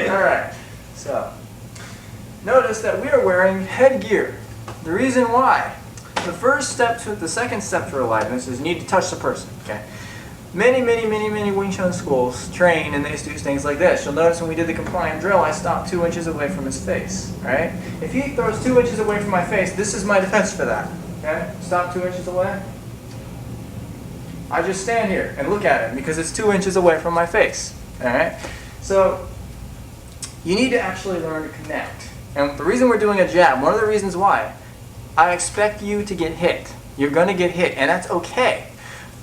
Alright, so notice that we are wearing headgear. The reason why, the second step to aliveness is you need to touch the person. Okay. Many Wing Chun schools train and they do things like this. You'll notice when we did the compliant drill, I stopped 2 inches away from his face. Right? If he throws 2 inches away from my face, this is my defense for that. Okay? Stop 2 inches away. I just stand here and look at him because it's 2 inches away from my face. Alright? So you need to actually learn to connect. And the reason we're doing a jab, one of the reasons why, I expect you to get hit. You're going to get hit, and that's okay.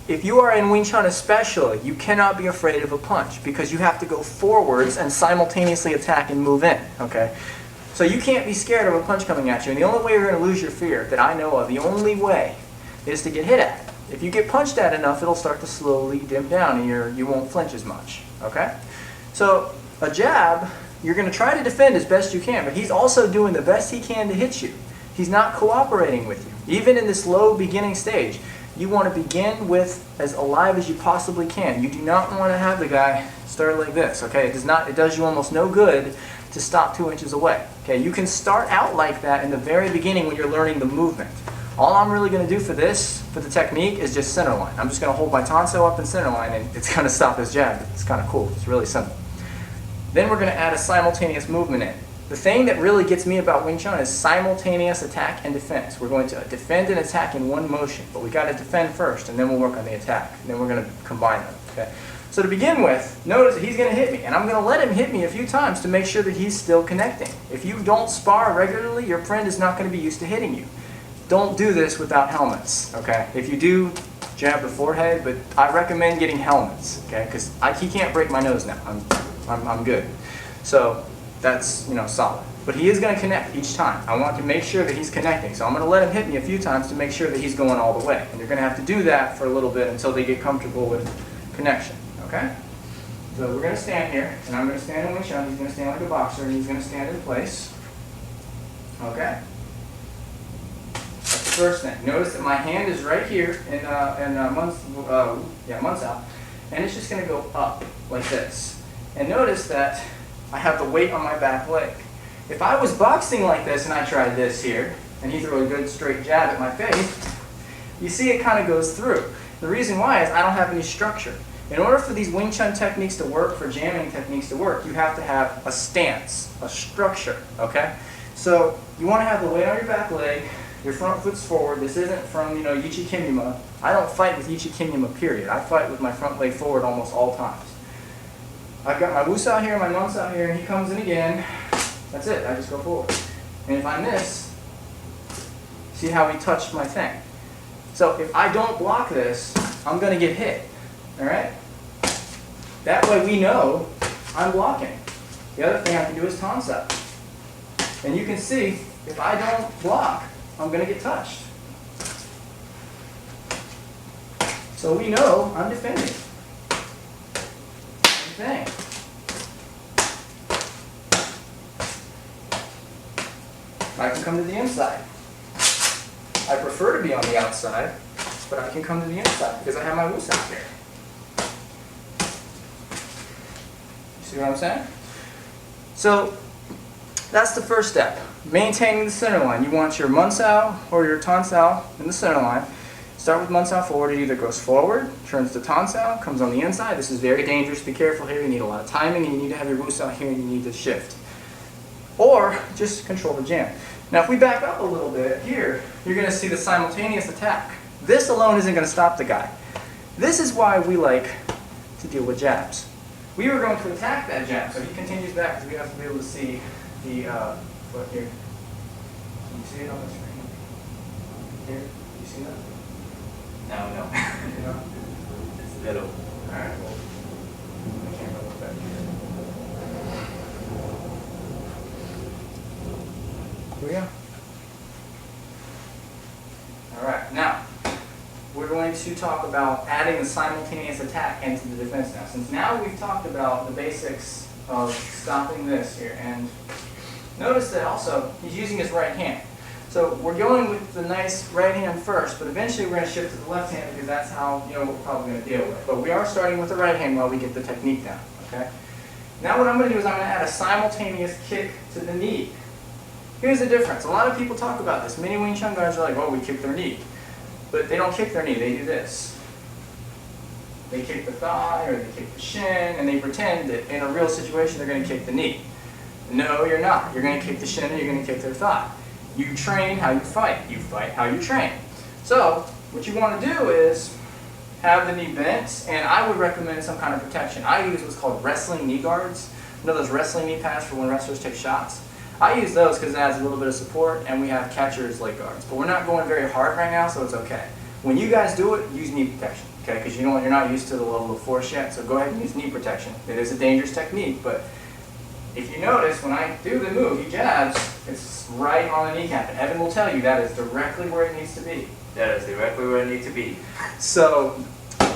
If you are in Wing Chun especially, you cannot be afraid of a punch because you have to go forwards and simultaneously attack and move in. Okay? So you can't be scared of a punch coming at you, and the only way you're going to lose your fear that I know of, the only way, is to get hit at. If you get punched at enough, it'll start to slowly dim down and you won't flinch as much. Okay? So a jab, you're going to try to defend as best you can, but he's also doing the best he can to hit you. He's not cooperating with you. Even in this low beginning stage, you want to begin with as alive as you possibly can. You do not want to have the guy start like this. Okay? It does you almost no good to stop 2 inches away. Okay? You can start out like that in the very beginning when you're learning the movement. All I'm really going to do for the technique, is just center line. I'm just going to hold my tonsil up in center line and it's going to stop his jab. It's kind of cool. It's really simple. Then we're going to add a simultaneous movement in. The thing that really gets me about Wing Chun is simultaneous attack and defense. We're going to defend and attack in one motion, but we got to defend first and then we'll work on the attack. And then we're going to combine them. Okay? So to begin with, notice that he's going to hit me, and I'm going to let him hit me a few times to make sure that he's still connecting. If you don't spar regularly, your friend is not going to be used to hitting you. Don't do this without helmets, okay? If you do, jab the forehead, but I recommend getting helmets, okay? Because he can't break my nose now. I'm good. So that's, solid. But he is going to connect each time. I want to make sure that he's connecting. So I'm going to let him hit me a few times to make sure that he's going all the way. And you're going to have to do that for a little bit until they get comfortable with connection, okay? So we're going to stand here, and I'm going to stand in Wing Chun. He's going to stand like a boxer, and he's going to stand in place, okay? First thing, notice that my hand is right here in Munsao, and it's just going to go up like this. And notice that I have the weight on my back leg. If I was boxing like this and I tried this here, and he threw a good straight jab at my face, you see it kind of goes through. The reason why is I don't have any structure. In order for these Wing Chun techniques to work, for jamming techniques to work, you have to have a stance, a structure, okay? So you want to have the weight on your back leg. Your front foot's forward. This isn't from, Yichi Kimima. I don't fight with Yichi Kimima, period. I fight with my front leg forward almost all times. I've got my Wusao here, my Munsao here, and he comes in again. That's it. I just go forward. And if I miss, see how he touched my thing. So if I don't block this, I'm going to get hit. All right? That way we know I'm blocking. The other thing I can do is tonsa. And you can see, if I don't block, I'm going to get touched. So we know I'm defending. Same thing. I can come to the inside. I prefer to be on the outside, but I can come to the inside because I have my wusao here. You see what I'm saying? So that's the first step. Maintaining the center line. You want your Munsao or your Tonsao in the center line. Start with Munsao forward. It either goes forward, turns to Tonsao, comes on the inside. This is very dangerous. Be careful here. You need a lot of timing, and you need to have your Wusao here, and you need to shift. Or just control the jam. Now if we back up a little bit, here, you're going to see the simultaneous attack. This alone isn't going to stop the guy. This is why we like to deal with jabs. We were going to attack that jab, so he continues back because we have to be able to see the foot here. Can you see it on the screen? Here? Can you see that? No. No? It's little. Alright, well, I can't look back here. Here we go. Alright, now, we're going to talk about adding the simultaneous attack into the defense now. Since now we've talked about the basics of stopping this here, and notice that also he's using his right hand. So we're going with the nice right hand first, but eventually we're going to shift to the left hand because that's how we're probably going to deal with it. But we are starting with the right hand while we get the technique down. Okay. Now what I'm going to do is I'm going to add a simultaneous kick to the knee. Here's the difference. A lot of people talk about this. Many Wing Chun guys are like, oh, we kick their knee. But they don't kick their knee, they do this. They kick the thigh or they kick the shin, and they pretend that in a real situation they're going to kick the knee. No, you're not. You're going to kick the shin and you're going to kick their thigh. You train how you fight. You fight how you train. So what you want to do is have the knee bent, and I would recommend some kind of protection. I use what's called wrestling knee guards. You know those wrestling knee pads for when wrestlers take shots? I use those because it adds a little bit of support, and we have catcher's leg guards. But we're not going very hard right now, so it's okay. When you guys do it, use knee protection, okay? Because you're not used to the level of force yet, so go ahead and use knee protection. It is a dangerous technique, but if you notice, when I do the move, he jabs, it's right on the kneecap. And Evan will tell you that is directly where it needs to be. That is directly where it needs to be. So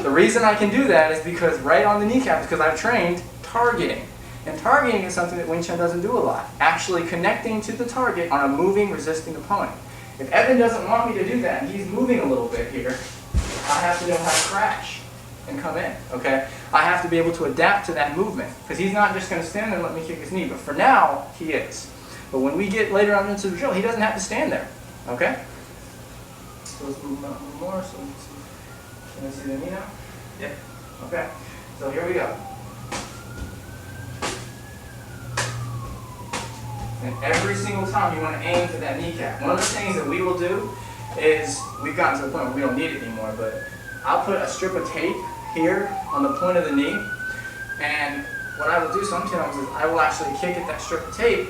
the reason I can do that is because right on the kneecap is because I've trained targeting. And targeting is something that Wing Chun doesn't do a lot. Actually connecting to the target on a moving, resisting opponent. If Evan doesn't want me to do that, and he's moving a little bit here, I have to know how to crash and come in, okay? I have to be able to adapt to that movement, because he's not just going to stand there and let me kick his knee, but for now, he is. But when we get later on into the drill, he doesn't have to stand there, okay? So let's move out a little more, so let's see. Can I see the knee now? Yeah. Okay, so here we go. And every single time you want to aim for that kneecap. One of the things that we will do is, we've gotten to the point where we don't need it anymore, but I'll put a strip of tape here on the point of the knee, and what I will do sometimes is I will actually kick at that strip of tape.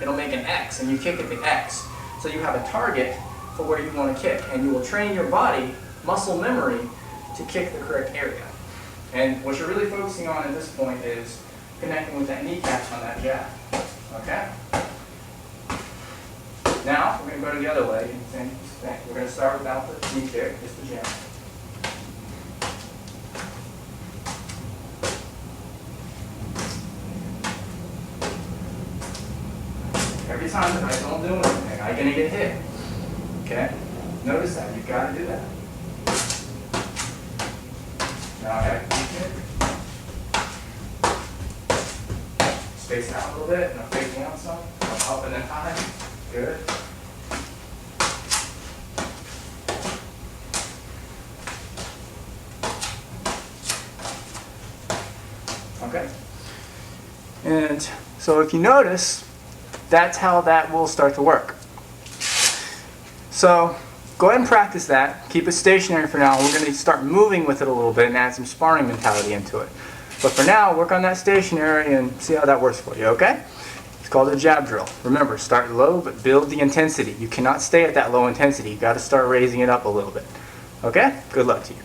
It'll make an X, and you kick at the X. So you have a target for where you want to kick, and you will train your body, muscle memory, to kick the correct area. And what you're really focusing on at this point is connecting with that kneecap on that jab. Okay? Now, we're going to go to the other leg. And we're going to start without the knee kick, just the jab. Every time that I don't do anything, I'm going to get hit. Okay? Notice that. You've got to do that. Now I have to kick. Space out a little bit, and I'll face down some. Up and then high. Good. Okay. And so if you notice, that's how that will start to work. So go ahead and practice that. Keep it stationary for now. We're going to start moving with it a little bit and add some sparring mentality into it. But for now, work on that stationary and see how that works for you, okay? It's called a jab drill. Remember, start low, but build the intensity. You cannot stay at that low intensity. You've got to start raising it up a little bit. Okay? Good luck to you.